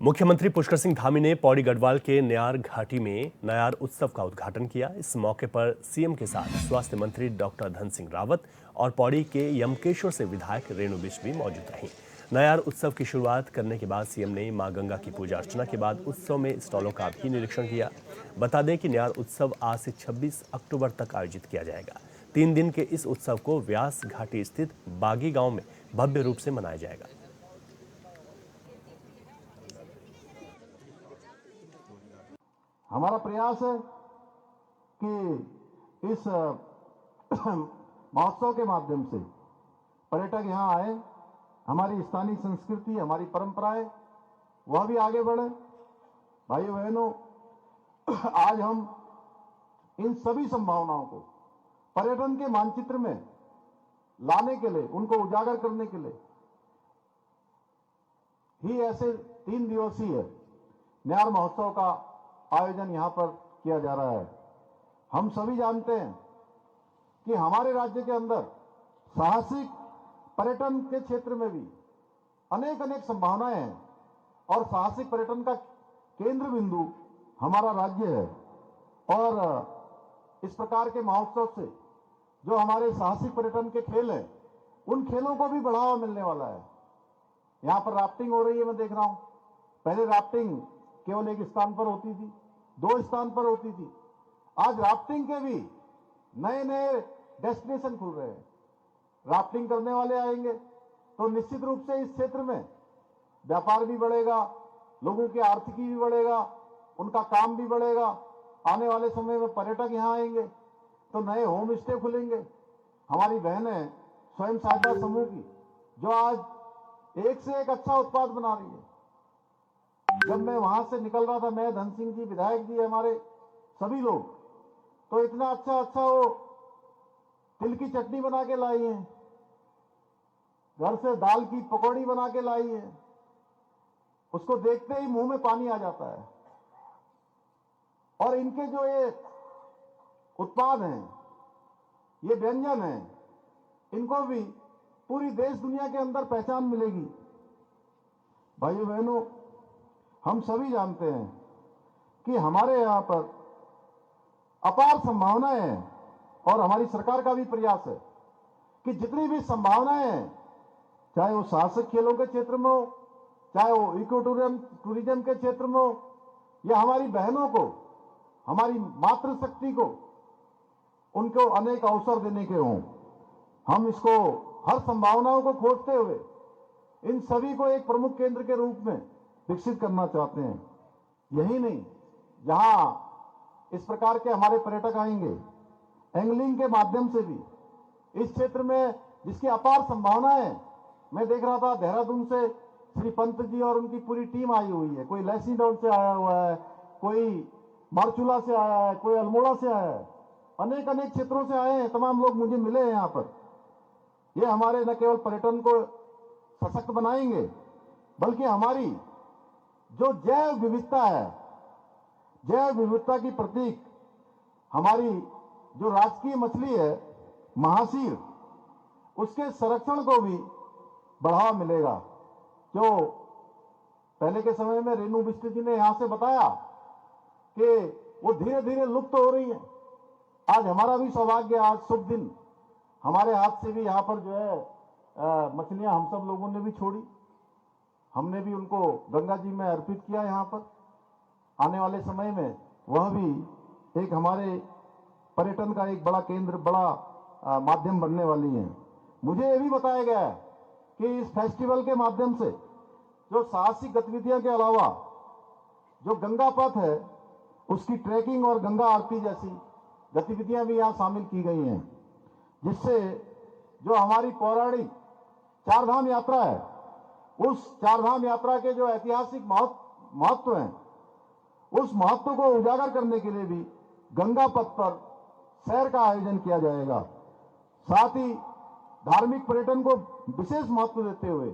मुख्यमंत्री पुष्कर सिंह धामी ने पौड़ी गढ़वाल के न्यार घाटी में न्यार उत्सव का उद्घाटन किया। इस मौके पर सीएम के साथ स्वास्थ्य मंत्री डॉक्टर धन सिंह रावत और पौड़ी के यमकेश्वर से विधायक रेणु बिष्ट भी मौजूद रहीं। न्यार उत्सव की शुरुआत करने के बाद सीएम ने मां गंगा की पूजा अर्चना के बाद उत्सव में स्टॉलों का भी निरीक्षण किया। बता दें कि न्यार उत्सव आज से 26 अक्टूबर तक आयोजित किया जाएगा। 3 दिन के इस उत्सव को व्यास घाटी स्थित बागी गांव में भव्य रूप से मनाया जाएगा। हमारा प्रयास है कि इस महोत्सव के माध्यम से पर्यटक यहाँ आए, हमारी स्थानीय संस्कृति, हमारी परंपराएं वह भी आगे बढ़े। भाइयों बहनों, आज हम इन सभी संभावनाओं को पर्यटन के मानचित्र में लाने के लिए, उनको उजागर करने के लिए ही ऐसे 3 दिवसीय न्यार महोत्सव का आयोजन यहां पर किया जा रहा है। हम सभी जानते हैं कि हमारे राज्य के अंदर साहसिक पर्यटन के क्षेत्र में भी अनेक संभावनाएं हैं और साहसिक पर्यटन का केंद्र बिंदु हमारा राज्य है। और इस प्रकार के महोत्सव से जो हमारे साहसिक पर्यटन के खेल हैं, उन खेलों को भी बढ़ावा मिलने वाला है। यहां पर राफ्टिंग हो रही है, मैं देख रहा हूं। पहले राफ्टिंग केवल एक स्थान पर होती थी, 2 स्थान पर होती थी। आज राफ्टिंग के भी नए डेस्टिनेशन खुल रहे हैं। राफ्टिंग करने वाले आएंगे तो निश्चित रूप से इस क्षेत्र में व्यापार भी बढ़ेगा, लोगों की आर्थिकी भी बढ़ेगा, उनका काम भी बढ़ेगा। आने वाले समय में पर्यटक यहाँ आएंगे तो नए होम स्टे खुलेंगे। हमारी बहनें स्वयं सहायता समूह की जो आज एक से एक अच्छा उत्पाद बना रही है। जब मैं वहां से निकल रहा था, मैं, धन सिंह जी, विधायक जी, हमारे सभी लोग, तो इतना अच्छा वो तिल की चटनी बना के लाई है, घर से दाल की पकौड़ी बना के लाई है। उसको देखते ही मुंह में पानी आ जाता है। और इनके जो ये उत्पाद हैं, ये व्यंजन हैं, इनको भी पूरी देश दुनिया के अंदर पहचान मिलेगी। भाइयों बहनों, हम सभी जानते हैं कि हमारे यहाँ पर अपार संभावनाएं हैं और हमारी सरकार का भी प्रयास है कि जितनी भी संभावनाएं हैं, चाहे वो साहसिक खेलों के क्षेत्र में हो, चाहे वो इको टूरिज्म के क्षेत्र में हो, या हमारी बहनों को, हमारी मातृशक्ति को, उनको अनेक अवसर देने के हों। हम इसको हर संभावनाओं को खोजते हुए इन सभी को एक प्रमुख केंद्र के रूप में विकसित करना चाहते हैं। यही नहीं, जहां इस प्रकार के हमारे पर्यटक आएंगे, एंगलिंग के माध्यम से भी इस क्षेत्र में जिसकी अपार संभावनाएं है। मैं देख रहा था देहरादून से श्री पंत जी और उनकी पूरी टीम आई हुई है। कोई लैसीडोल से आया हुआ है, कोई मारचूला से आया है, कोई अल्मोड़ा से आया है। अनेक क्षेत्रों से आए हैं। तमाम लोग मुझे मिले हैं यहाँ पर। ये हमारे न केवल पर्यटन को सशक्त बनाएंगे, बल्कि हमारी जो जैव विविधता है, जैव विविधता की प्रतीक हमारी जो राजकीय मछली है महासीर, उसके संरक्षण को भी बढ़ावा मिलेगा। जो पहले के समय में रेणु बिष्ट जी ने यहां से बताया कि वो धीरे धीरे लुप्त हो रही है। आज हमारा भी सौभाग्य, आज शुभ दिन, हमारे हाथ से भी यहाँ पर जो है मछलियां हम सब लोगों ने भी छोड़ी। हमने भी उनको गंगा जी में अर्पित किया। यहाँ पर आने वाले समय में वह भी एक हमारे पर्यटन का एक बड़ा केंद्र, बड़ा माध्यम बनने वाली है। मुझे यह भी बताया गया है कि इस फेस्टिवल के माध्यम से जो साहसिक गतिविधियों के अलावा जो गंगा पथ है, उसकी ट्रैकिंग और गंगा आरती जैसी गतिविधियां भी यहाँ शामिल की गई हैं, जिससे जो हमारी पौराणिक 4 धाम यात्रा है, उस 4 धाम यात्रा के जो ऐतिहासिक महत्व हैं, उस महत्व को उजागर करने के लिए भी गंगा पथ पर सैर का आयोजन किया जाएगा। साथ ही धार्मिक पर्यटन को विशेष महत्व देते हुए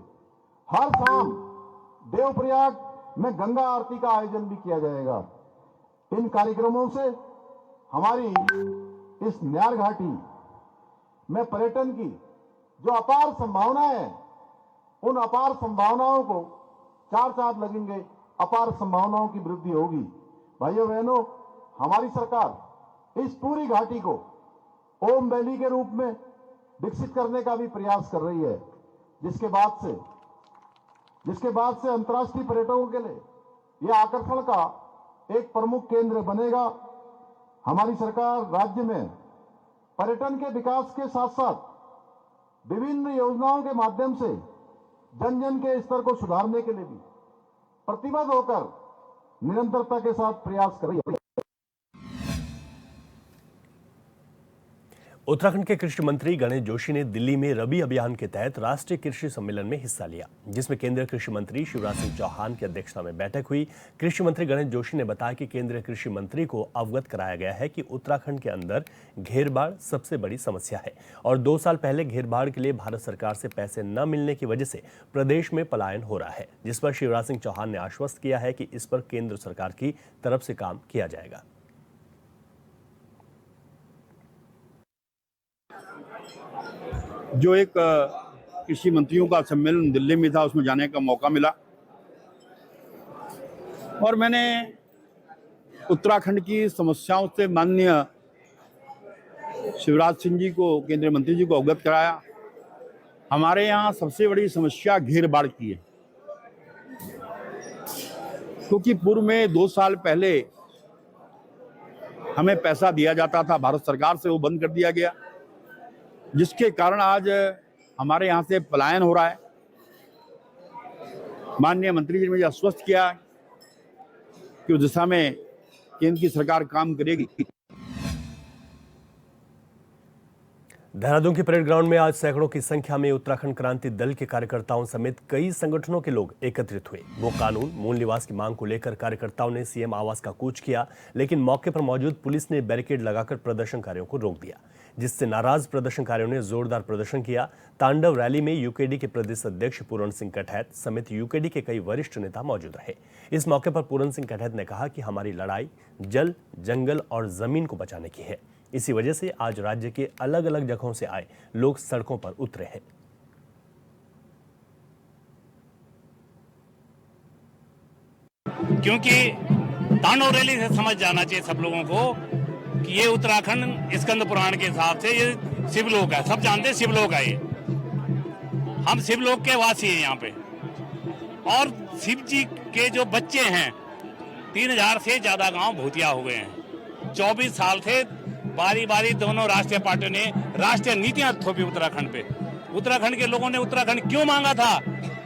हर शाम देवप्रयाग में गंगा आरती का आयोजन भी किया जाएगा। इन कार्यक्रमों से हमारी इस न्यार घाटी में पर्यटन की जो अपार संभावनाएं हैं, उन अपार संभावनाओं को 4 चांद लगेंगे अपार संभावनाओं की वृद्धि होगी। भाइयों बहनों, हमारी सरकार इस पूरी घाटी को ओम वैली के रूप में विकसित करने का भी प्रयास कर रही है, जिसके बाद से अंतर्राष्ट्रीय पर्यटकों के लिए यह आकर्षण का एक प्रमुख केंद्र बनेगा। हमारी सरकार राज्य में पर्यटन के विकास के साथ साथ विभिन्न योजनाओं के माध्यम से जन जन के स्तर को सुधारने के लिए भी प्रतिबद्ध होकर निरंतरता के साथ प्रयास कर रही है। उत्तराखंड के कृषि मंत्री गणेश जोशी ने दिल्ली में रबी अभियान के तहत राष्ट्रीय कृषि सम्मेलन में हिस्सा लिया, जिसमें केंद्रीय कृषि मंत्री शिवराज सिंह चौहान की अध्यक्षता में बैठक हुई। कृषि मंत्री गणेश जोशी ने बताया कि केंद्रीय कृषि मंत्री को अवगत कराया गया है कि उत्तराखंड के अंदर घेरबाड़ सबसे बड़ी समस्या है और 2 साल पहले घेरबाड़ के लिए भारत सरकार से पैसे न मिलने की वजह से प्रदेश में पलायन हो रहा है, जिस पर शिवराज सिंह चौहान ने आश्वस्त किया है कि इस पर केंद्र सरकार की तरफ से काम किया जाएगा। जो एक कृषि मंत्रियों का सम्मेलन दिल्ली में था, उसमें जाने का मौका मिला और मैंने उत्तराखंड की समस्याओं से माननीय शिवराज सिंह जी को, केंद्रीय मंत्री जी को अवगत कराया। हमारे यहाँ सबसे बड़ी समस्या घेरबाड़ की है, क्योंकि पूर्व में 2 साल पहले हमें पैसा दिया जाता था भारत सरकार से, वो बंद कर दिया गया, जिसके कारण आज हमारे यहाँ से पलायन हो रहा है। माननीय मंत्री जी ने मुझे आश्वस्त किया कि उस दिशा में केंद्र की सरकार काम करेगी। देहरादून के परेड ग्राउंड में आज सैकड़ों की संख्या में उत्तराखंड क्रांति दल के कार्यकर्ताओं समेत कई संगठनों के लोग एकत्रित हुए। वो कानून, मूल निवास की मांग को लेकर कार्यकर्ताओं ने सीएम आवास का कूच किया, लेकिन मौके पर मौजूद पुलिस ने बैरिकेड लगाकर प्रदर्शनकारियों को रोक दिया, जिससे नाराज प्रदर्शनकारियों ने जोरदार प्रदर्शन किया। तांडव रैली में यूकेडी के प्रदेश अध्यक्ष पूरण सिंह कठैत समेत यूकेडी के कई वरिष्ठ नेता मौजूद रहे। इस मौके पर पूरण सिंह कठैत ने कहा कि हमारी लड़ाई जल, जंगल और जमीन को बचाने की है। इसी वजह से आज राज्य के अलग अलग जगहों से आए लोग सड़कों पर उतरे हैं। क्योंकि तांडव रैली से समझ जाना चाहिए सब लोगों को कि ये उत्तराखंड स्कंद पुराण के हिसाब से ये शिवलोक है। सब जानते हैं शिवलोक है ये, हम शिवलोक के वासी हैं यहाँ पे। और शिव जी के जो बच्चे हैं, 3000 से ज्यादा गांव भूतिया हो गए हैं। 24 साल से बारी बारी दोनों राष्ट्रीय पार्टियों ने राष्ट्रीय नीतियां थोपी उत्तराखंड पे। उत्तराखंड के लोगों ने उत्तराखंड क्यों मांगा था,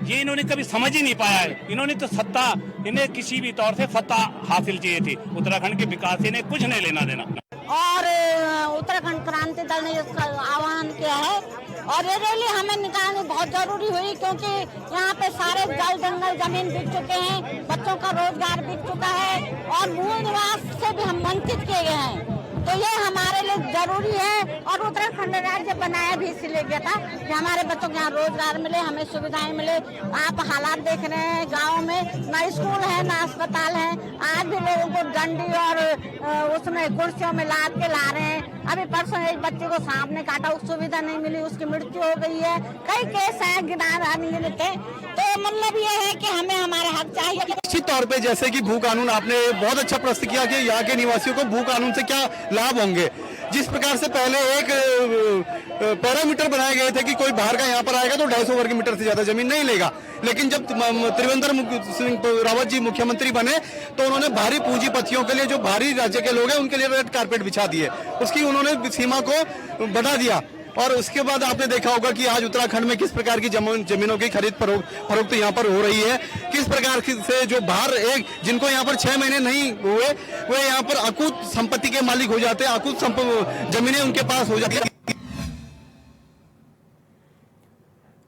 ये इन्होंने कभी समझ ही नहीं पाया है। इन्होंने तो सत्ता, इन्हें किसी भी तौर से सत्ता हासिल चाहिए थी। उत्तराखंड के विकास से इन्हें कुछ नहीं लेना देना। और उत्तराखंड क्रांति दल ने इसका आह्वान किया है और ये रैली हमें निकालनी बहुत जरूरी हुई, क्योंकि यहाँ पे सारे जल, जंगल, जमीन बिक चुके हैं, बच्चों का रोजगार बिक चुका है और मूल निवास से भी हम वंचित किए गए हैं। तो ये हमारे लिए जरूरी है और उत्तराखंड राज्य बनाया भी इसलिए गया था कि हमारे बच्चों को यहाँ रोजगार मिले, हमें सुविधाएं मिले। आप हालात देख रहे हैं, गाँव में ना स्कूल है ना अस्पताल है। आज भी लोगों को डंडी और उसमें कुर्सियों में लाद के ला रहे हैं। अभी परसों एक बच्चे को सांप ने काटा, उस सुविधा नहीं मिली, उसकी मृत्यु हो गई है। कई केस हैं, गिना नहीं लेते। तो मतलब ये है कि हमें हमारे हक चाहिए। निश्चित तौर पे जैसे कि भू कानून, आपने बहुत अच्छा प्रश्न किया कि यहाँ के निवासियों को भू कानून से क्या लाभ होंगे। जिस प्रकार से पहले एक पैरामीटर बनाए गए थे कि कोई बाहर का यहाँ पर आएगा तो 250 वर्ग मीटर से ज्यादा जमीन नहीं लेगा, लेकिन जब त्रिवेंद्र सिंह रावत जी मुख्यमंत्री बने तो उन्होंने भारी पूंजीपतियों के लिए, जो भारी राज्य के लोग हैं, उनके लिए रेड कारपेट बिछा दिए, उसकी उन्होंने सीमा को बढ़ा दिया। और उसके बाद आपने देखा होगा कि आज उत्तराखंड में किस प्रकार की जमीनों की खरीद फरोख्त यहाँ पर हो रही है। किस प्रकार से जो बाहर जिनको यहाँ पर 6 महीने नहीं हुए, वो यहाँ पर अकूत संपत्ति के मालिक हो जाते हैं, अकूत जमीनें उनके पास हो जाती है।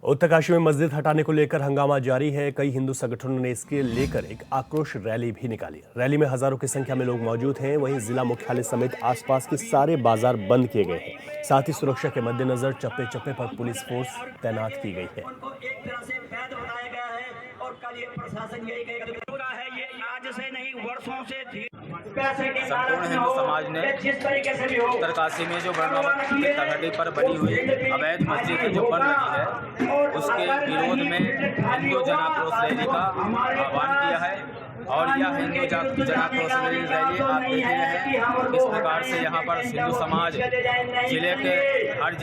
उत्तरकाशी में मस्जिद हटाने को लेकर हंगामा जारी है। कई हिंदू संगठनों ने इसके लेकर एक आक्रोश रैली भी निकाली। रैली में हजारों की संख्या में लोग मौजूद हैं। वहीं जिला मुख्यालय समेत आसपास के सारे बाजार बंद किए गए हैं। साथ ही सुरक्षा के मद्देनजर चप्पे चप्पे पर पुलिस फोर्स तैनात की गई है। संपूर्ण हिंदू समाज ने उत्तरकाशी में जो ब्रह्मपुत्र तलहटी पर बनी हुई अवैध मस्जिद जो बन रही है, उसके विरोध में हिंदू जन आक्रोश रैली का आह्वान किया है। और यह हिंदू जनाक्रोश रैली आप देख रहे हैं किस प्रकार से यहाँ पर हिंदू समाज जिले के हर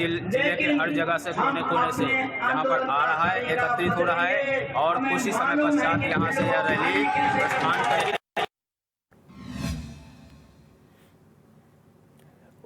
जगह से कोने कोने से यहाँ पर आ रहा है, एकत्रित हो रहा है और कुछ ही समय पश्चात यहाँ से यह रैली प्रस्थान करेगी।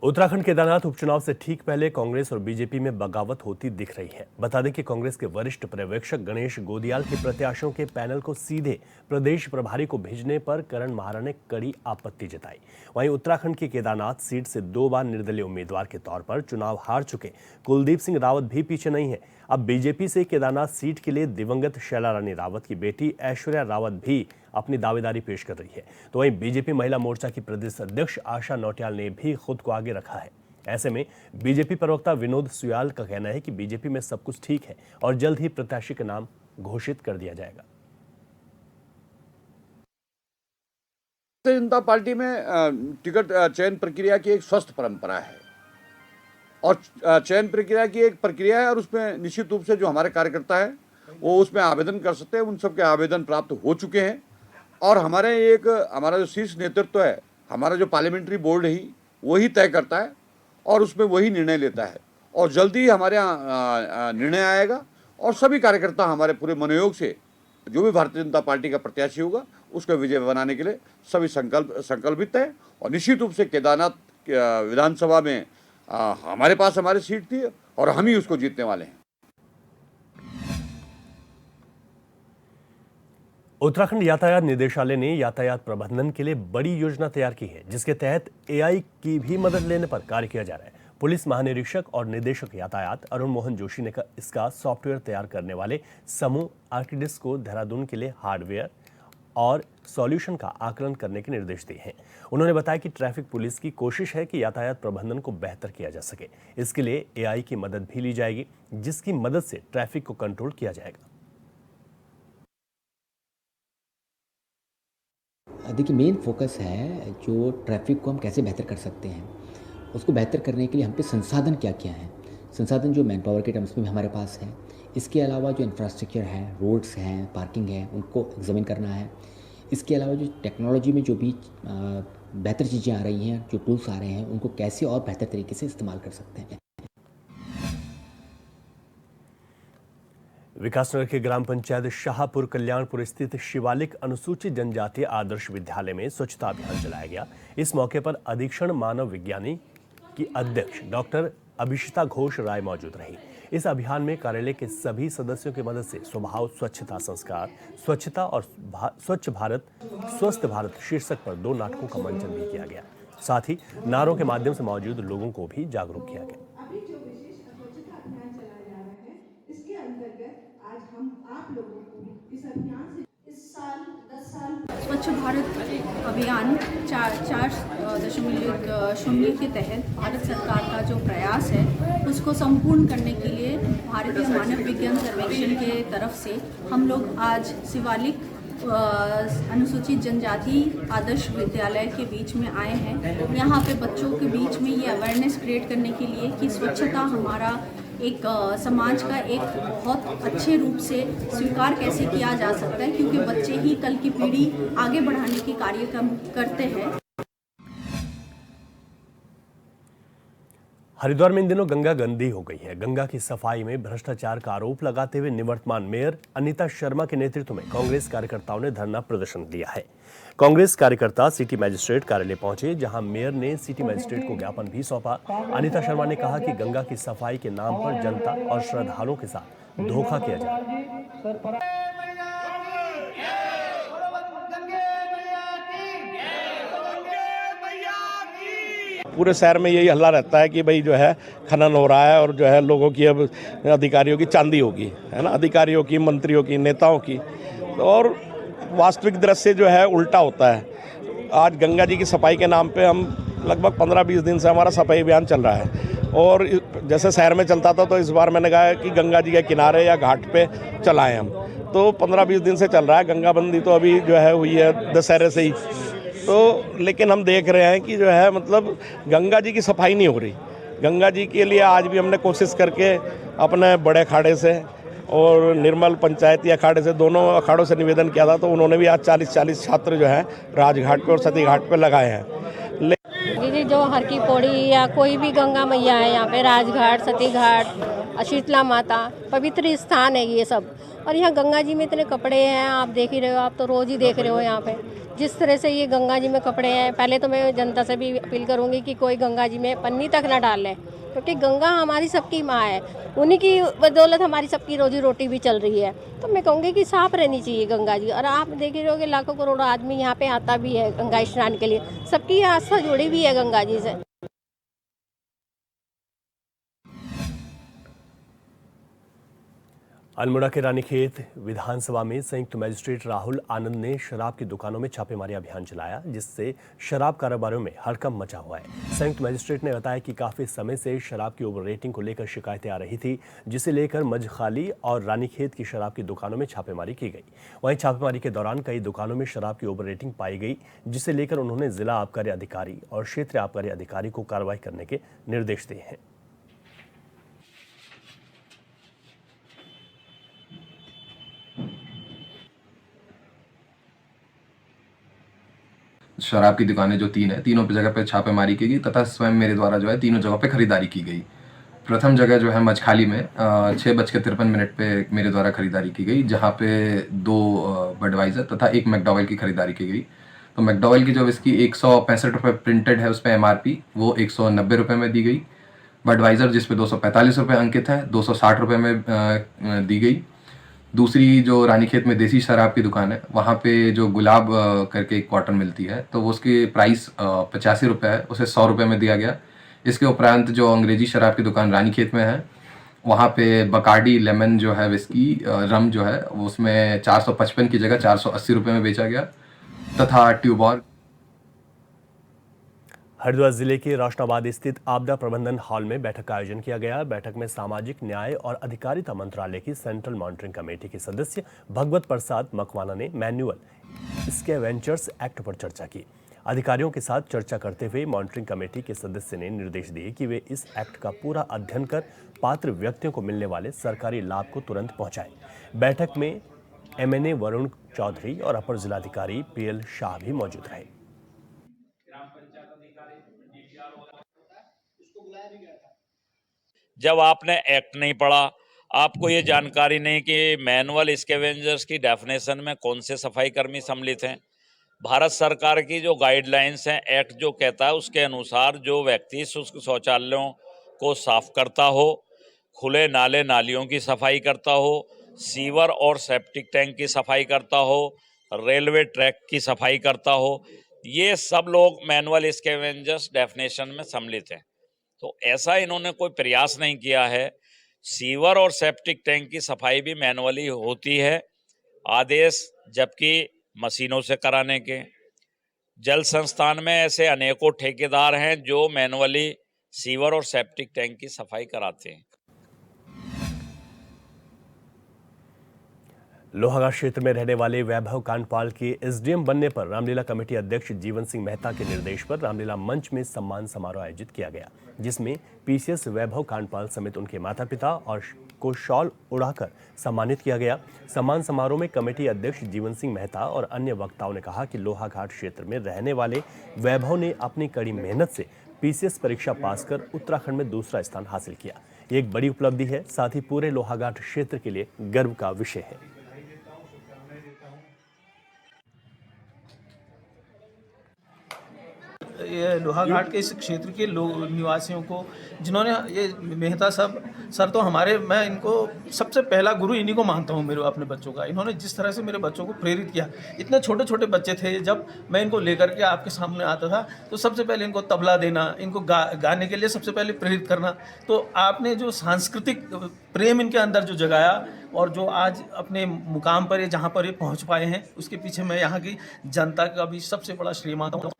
उत्तराखंड केदारनाथ उपचुनाव से ठीक पहले कांग्रेस और बीजेपी में बगावत होती दिख रही है। बता दें कि कांग्रेस के वरिष्ठ पर्यवेक्षक गणेश गोदियाल के प्रत्याशियों के पैनल को सीधे प्रदेश प्रभारी को भेजने पर करण महारा ने कड़ी आपत्ति जताई। वहीं उत्तराखंड की केदारनाथ सीट से 2 बार निर्दलीय उम्मीदवार के तौर पर चुनाव हार चुके कुलदीप सिंह रावत भी पीछे नहीं है। अब बीजेपी से केदारनाथ सीट के लिए दिवंगत शैला रानी रावत की बेटी ऐश्वर्या रावत भी अपनी दावेदारी पेश कर रही है। तो वहीं बीजेपी महिला मोर्चा की प्रदेश अध्यक्ष आशा नौटियाल ने भी खुद को आगे रखा है। ऐसे में बीजेपी प्रवक्ता विनोद सुयाल का कहना है कि बीजेपी में सब कुछ ठीक है और जल्द ही प्रत्याशी का नाम घोषित कर दिया जाएगा। भारतीय जनता पार्टी में टिकट चयन प्रक्रिया की एक स्वस्थ परंपरा है और चयन प्रक्रिया की एक प्रक्रिया है और उसमें निश्चित रूप से जो हमारे कार्यकर्ता है वो उसमें आवेदन कर सकते हैं। उन सबके आवेदन प्राप्त हो चुके हैं और हमारा जो शीर्ष नेतृत्व है, हमारा जो पार्लियामेंट्री बोर्ड है वही तय करता है और उसमें वही निर्णय लेता है और जल्दी ही हमारे यहाँ निर्णय आएगा और सभी कार्यकर्ता हमारे पूरे मनोयोग से जो भी भारतीय जनता पार्टी का प्रत्याशी होगा उसको विजय बनाने के लिए सभी संकल्पित है। और निश्चित रूप से केदारनाथ विधानसभा में हमारे पास हमारी सीट थी और हम ही उसको जीतने वाले हैं। उत्तराखंड यातायात निदेशालय ने यातायात प्रबंधन के लिए बड़ी योजना तैयार की है, जिसके तहत एआई की भी मदद लेने पर कार्य किया जा रहा है। पुलिस महानिरीक्षक और निदेशक यातायात अरुण मोहन जोशी ने इसका सॉफ्टवेयर तैयार करने वाले समूह आर्किडिस को देहरादून के लिए हार्डवेयर और सॉल्यूशन का आकलन करने के निर्देश दिए हैं। उन्होंने बताया कि ट्रैफिक पुलिस की कोशिश है कि यातायात प्रबंधन को बेहतर किया जा सके। इसके लिए एआई की मदद भी ली जाएगी, जिसकी मदद से ट्रैफिक को कंट्रोल किया जाएगा। देखिए, मेन फोकस है जो ट्रैफिक को हम कैसे बेहतर कर सकते हैं। उसको बेहतर करने के लिए हम पे संसाधन क्या क्या हैं। संसाधन जो मैन पावर के टर्म्स में भी हमारे पास है। इसके अलावा जो इंफ्रास्ट्रक्चर है, रोड्स हैं, पार्किंग है, उनको एग्जामिन करना है। इसके अलावा जो टेक्नोलॉजी में जो भी बेहतर चीज़ें आ रही हैं, जो टूल्स आ रहे हैं, उनको कैसे और बेहतर तरीके से इस्तेमाल कर सकते हैं। विकासनगर के ग्राम पंचायत शाहपुर कल्याणपुर स्थित शिवालिक अनुसूचित जनजातीय आदर्श विद्यालय में स्वच्छता अभियान चलाया गया। इस मौके पर अधीक्षण मानव विज्ञानी की अध्यक्ष डॉक्टर अभिषिता घोष राय मौजूद रही। इस अभियान में कार्यालय के सभी सदस्यों की मदद से स्वभाव स्वच्छता संस्कार, स्वच्छता और स्वच्छ भारत स्वस्थ भारत शीर्षक पर 2 नाटकों का मंचन भी किया गया। साथ ही नारों के माध्यम से मौजूद लोगों को भी जागरूक किया गया। स्वच्छ भारत अभियान 4.0 के तहत भारत सरकार का जो प्रयास है उसको संपूर्ण करने के लिए भारतीय मानव विज्ञान सर्वेक्षण के तरफ से हम लोग आज शिवालिक अनुसूचित जनजाति आदर्श विद्यालय के बीच में आए हैं। यहाँ पे बच्चों के बीच में ये अवेयरनेस क्रिएट करने के लिए कि स्वच्छता हमारा एक समाज का एक बहुत अच्छे रूप से स्वीकार कैसे किया जा सकता है, क्योंकि बच्चे ही कल की पीढ़ी आगे बढ़ाने के कार्यक्रम करते हैं। हरिद्वार में इन दिनों गंगा गंदी हो गई है। गंगा की सफाई में भ्रष्टाचार का आरोप लगाते हुए निवर्तमान मेयर अनीता शर्मा के नेतृत्व में कांग्रेस कार्यकर्ताओं ने धरना प्रदर्शन दिया है। कांग्रेस कार्यकर्ता सिटी मजिस्ट्रेट कार्यालय पहुंचे, जहां मेयर ने सिटी मजिस्ट्रेट को ज्ञापन भी सौंपा। अनीता शर्मा ने कहा कि गंगा की सफाई के नाम पर जनता और श्रद्धालुओं के साथ धोखा किया जा रहा है। पूरे शहर में यही हल्ला रहता है कि भाई जो है खनन हो रहा है और जो है लोगों की अब अधिकारियों की चांदी होगी, है ना, अधिकारियों की, मंत्रियों की, नेताओं की। और वास्तविक दृश्य जो है उल्टा होता है। आज गंगा जी की सफाई के नाम पे हम लगभग 15-20 दिन से हमारा सफाई अभियान चल रहा है और जैसे शहर में चलता था तो इस बार मैंने कहा कि गंगा जी के किनारे या घाट पे चलाएं हम। तो 15-20 दिन से चल रहा है। गंगाबंदी तो अभी जो है हुई है दशहरे से ही, तो लेकिन हम देख रहे हैं कि जो है मतलब गंगा जी की सफाई नहीं हो रही। गंगा जी के लिए आज भी हमने कोशिश करके अपने बड़े खाड़े से और निर्मल पंचायती अखाड़े से, दोनों अखाड़ों से निवेदन किया था, तो उन्होंने भी आज 40 छात्र जो है राजघाट पे और सती घाट पे लगाए हैं। दीदी जो हर की पौड़ी या कोई भी गंगा मैया है यहाँ पे, राजघाट, सती घाट, शीतला माता, पवित्र स्थान है ये सब। और यहाँ गंगा जी में इतने कपड़े हैं, आप देख ही रहे हो, आप तो रोज़ ही देख रहे हो यहाँ पे जिस तरह से ये गंगा जी में कपड़े हैं। पहले तो मैं जनता से भी अपील करूँगी कि कोई गंगा जी में पन्नी तक ना डाले, क्योंकि गंगा हमारी सबकी माँ है, उन्हीं की बदौलत हमारी सबकी रोजी रोटी भी चल रही है। तो मैं कहूँगी कि साफ रहनी चाहिए गंगा जी। और आप देख ही रहोगे लाखों करोड़ों आदमी यहाँ पे आता भी है गंगा स्नान के लिए, सबकी आस्था जुड़ी भी है गंगा जी से। अल्मोड़ा के रानीखेत विधानसभा में संयुक्त मजिस्ट्रेट राहुल आनंद ने शराब की दुकानों में छापेमारी अभियान चलाया, जिससे शराब कारोबारियों में हड़कंप मचा हुआ है। संयुक्त मजिस्ट्रेट ने बताया कि काफी समय से शराब की ओवर रेटिंग को लेकर शिकायतें आ रही थी, जिसे लेकर मजखाली और रानीखेत की शराब की दुकानों में छापेमारी की गई। वहीं छापेमारी के दौरान कई दुकानों में शराब की ओवर रेटिंग पाई गई, जिसे लेकर उन्होंने जिला आबकारी अधिकारी और क्षेत्रीय आबकारी अधिकारी को कार्रवाई करने के निर्देश दिए हैं। शराब की दुकानें जो 3 है, तीनों जगह पे छापेमारी की गई तथा स्वयं मेरे द्वारा जो है तीनों जगह पे खरीदारी की गई। प्रथम जगह जो है मजखाली में 6:53 पे मेरे द्वारा खरीदारी की गई, जहाँ पे 2 बडवाइजर तथा 1 मैकडॉवेल की खरीदारी की गई। तो मैकडॉवेल की जो विस्की 165 रुपये प्रिंटेड है, उस पर MRP वो 190 रुपये में दी गई। बडवाइजर जिस पे 245 रुपये अंकित है, 260 रुपये में दी गई। दूसरी जो रानीखेत में देसी शराब की दुकान है, वहाँ पे जो गुलाब करके एक क्वार्टर मिलती है, तो वो उसकी प्राइस 85 रुपये है, उसे 100 रुपये में दिया गया। इसके उपरांत जो अंग्रेजी शराब की दुकान रानीखेत में है, वहाँ पे बकार्डी लेमन जो है विस्की रम जो है, उसमें 455 की जगह 480 रुपये में बेचा गया। तथा ट्यूबॉर हरिद्वार जिले के रोशनाबाद स्थित आपदा प्रबंधन हॉल में बैठक का आयोजन किया गया। बैठक में सामाजिक न्याय और अधिकारिता मंत्रालय की सेंट्रल मॉनिटरिंग कमेटी के सदस्य भगवत प्रसाद मकवाना ने मैन्युअल स्कैवेंजर्स एक्ट पर चर्चा की। अधिकारियों के साथ चर्चा करते हुए मॉनिटरिंग कमेटी के सदस्य ने निर्देश दिए कि वे इस एक्ट का पूरा अध्ययन कर पात्र व्यक्तियों को मिलने वाले सरकारी लाभ को तुरंत पहुंचाएं। बैठक में MNA वरुण चौधरी और अपर जिलाधिकारी PL शाह भी मौजूद रहे। जब आपने एक्ट नहीं पढ़ा, आपको ये जानकारी नहीं कि मैनुअल स्कैवेंजर्स की डेफिनेशन में कौन से सफाई कर्मी सम्मिलित हैं। भारत सरकार की जो गाइडलाइंस हैं, एक्ट जो कहता है उसके अनुसार जो व्यक्ति शुष्क शौचालयों को साफ करता हो, खुले नाले नालियों की सफाई करता हो, सीवर और सेप्टिक टैंक की सफाई करता हो, रेलवे ट्रैक की सफाई करता हो, ये सब लोग मैनुअल स्कैवेंजर्स डेफिनेशन में सम्मिलित हैं। तो ऐसा इन्होंने कोई प्रयास नहीं किया है। सीवर और सेप्टिक टैंक की सफाई भी मैनुअली होती है, आदेश जबकि मशीनों से कराने के। जल संस्थान में ऐसे अनेकों ठेकेदार हैं जो मैनुअली सीवर और सेप्टिक टैंक की सफाई कराते हैं। लोहाघाट क्षेत्र में रहने वाले वैभव कांडपाल के SDM बनने पर रामलीला कमेटी अध्यक्ष जीवन सिंह मेहता के निर्देश पर रामलीला मंच में सम्मान समारोह आयोजित किया गया, जिसमें PCS वैभव कांडपाल समेत उनके माता पिता और को शॉल उड़ाकर सम्मानित किया गया। सम्मान समारोह में कमेटी अध्यक्ष जीवन सिंह मेहता और अन्य वक्ताओं ने कहा कि लोहाघाट क्षेत्र में रहने वाले वैभव ने अपनी कड़ी मेहनत से PCS परीक्षा पास कर उत्तराखंड में दूसरा स्थान हासिल किया। ये एक बड़ी उपलब्धि है, साथ ही पूरे लोहाघाट क्षेत्र के लिए गर्व का विषय है। ये लोहाघाट के इस क्षेत्र के लोग निवासियों को, जिन्होंने ये मेहता सर तो हमारे, मैं इनको सबसे पहला गुरु इन्हीं को मानता हूँ मेरे अपने बच्चों का। इन्होंने जिस तरह से मेरे बच्चों को प्रेरित किया, इतने छोटे छोटे बच्चे थे, जब मैं इनको लेकर के आपके सामने आता था तो सबसे पहले इनको तबला देना, इनको गाने के लिए सबसे पहले प्रेरित करना। तो आपने जो सांस्कृतिक प्रेम इनके अंदर जो जगाया और जो आज अपने मुकाम पर ये जहाँ पर ये पहुँच पाए हैं, उसके पीछे मैं यहाँ की जनता का भी सबसे बड़ा श्रेय मानता हूँ।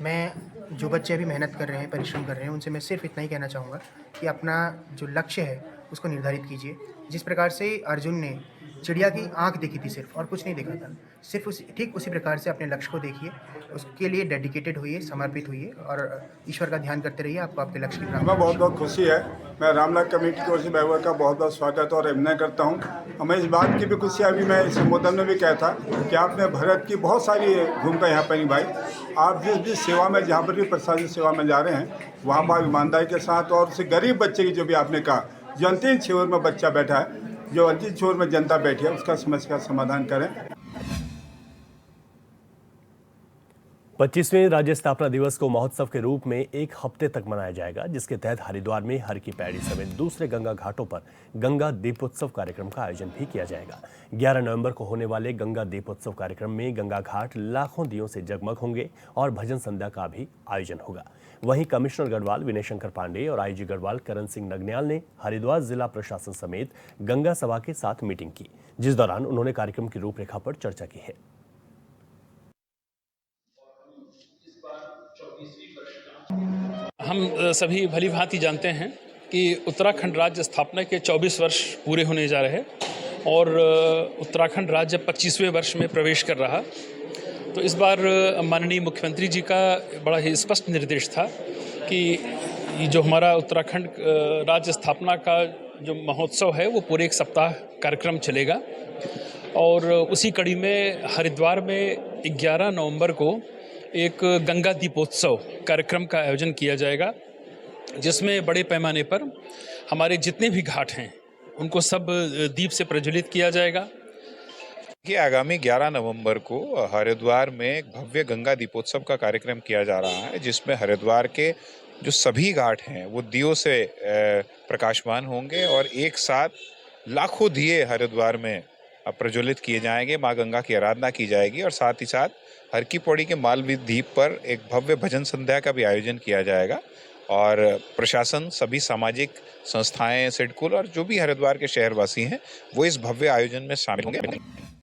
मैं जो बच्चे अभी मेहनत कर रहे हैं, परिश्रम कर रहे हैं, उनसे मैं सिर्फ इतना ही कहना चाहूँगा कि अपना जो लक्ष्य है उसको निर्धारित कीजिए। जिस प्रकार से अर्जुन ने चिड़िया की आंख दिखी थी सिर्फ, और कुछ नहीं दिखा था। सिर्फ ठीक उसी प्रकार से अपने लक्ष्य को देखिए, उसके लिए डेडिकेटेड होइए, समर्पित होइए और ईश्वर का ध्यान करते रहिए, आपको आपके लक्ष्य की प्राप्ति। हमें बहुत बहुत खुशी है। मैं रामलाल कमेटी की ओर से बैगवा का बहुत बहुत स्वागत और अभिनंदन करता हूँ। हमें इस बात की भी खुशी है, अभी मैं इस संबोधन में भी कहा था कि आपने भारत की बहुत सारी भूमिका यहाँ पर निभाई। आप जिस भी सेवा में, जहाँ पर भी प्रशासनिक सेवा में जा रहे हैं, वहाँ पर ईमानदारी के साथ, और उस गरीब बच्चे की जो भी आपने कहा, जो अंतिम छोर में बच्चा बैठा है, जो अंतिम छोर में जनता बैठी है, उसका समस्या का समाधान करें। 25वें राज्य स्थापना दिवस को महोत्सव के रूप में एक हफ्ते तक मनाया जाएगा, जिसके तहत हरिद्वार में हर की पैड़ी समेत दूसरे गंगा घाटों पर गंगा दीपोत्सव कार्यक्रम का आयोजन भी किया जाएगा। 11 नवंबर को होने वाले गंगा दीपोत्सव कार्यक्रम में गंगा घाट लाखों दियों से जगमग होंगे और भजन संध्या का भी आयोजन होगा। वहीं कमिश्नर गढ़वाल विनय शंकर पांडे और आईजी गढ़वाल करण सिंह नगन्याल ने हरिद्वार जिला प्रशासन समेत गंगा सभा के साथ मीटिंग की, जिस दौरान उन्होंने कार्यक्रम की रूपरेखा पर चर्चा की है। हम सभी भली भांति जानते हैं कि उत्तराखंड राज्य स्थापना के 24 वर्ष पूरे होने जा रहे हैं और उत्तराखंड राज्य 25वें वर्ष में प्रवेश कर रहा। तो इस बार माननीय मुख्यमंत्री जी का बड़ा ही स्पष्ट निर्देश था कि जो हमारा उत्तराखंड राज्य स्थापना का जो महोत्सव है वो पूरे एक सप्ताह कार्यक्रम चलेगा और उसी कड़ी में हरिद्वार में 11 नवंबर को एक गंगा दीपोत्सव कार्यक्रम का आयोजन किया जाएगा, जिसमें बड़े पैमाने पर हमारे जितने भी घाट हैं उनको सब दीप से प्रज्वलित किया जाएगा। कि आगामी 11 नवंबर को हरिद्वार में एक भव्य गंगा दीपोत्सव का कार्यक्रम किया जा रहा है, जिसमें हरिद्वार के जो सभी घाट हैं वो दियों से प्रकाशमान होंगे और एक साथ लाखों दिए हरिद्वार में प्रज्वलित किए जाएंगे। माँ गंगा की आराधना की जाएगी और साथ ही साथ हर की पौड़ी के मालवीय द्वीप पर एक भव्य भजन संध्या का भी आयोजन किया जाएगा और प्रशासन, सभी सामाजिक संस्थाएं, सिडकुल और जो भी हरिद्वार के शहरवासी हैं वो इस भव्य आयोजन में शामिल होंगे।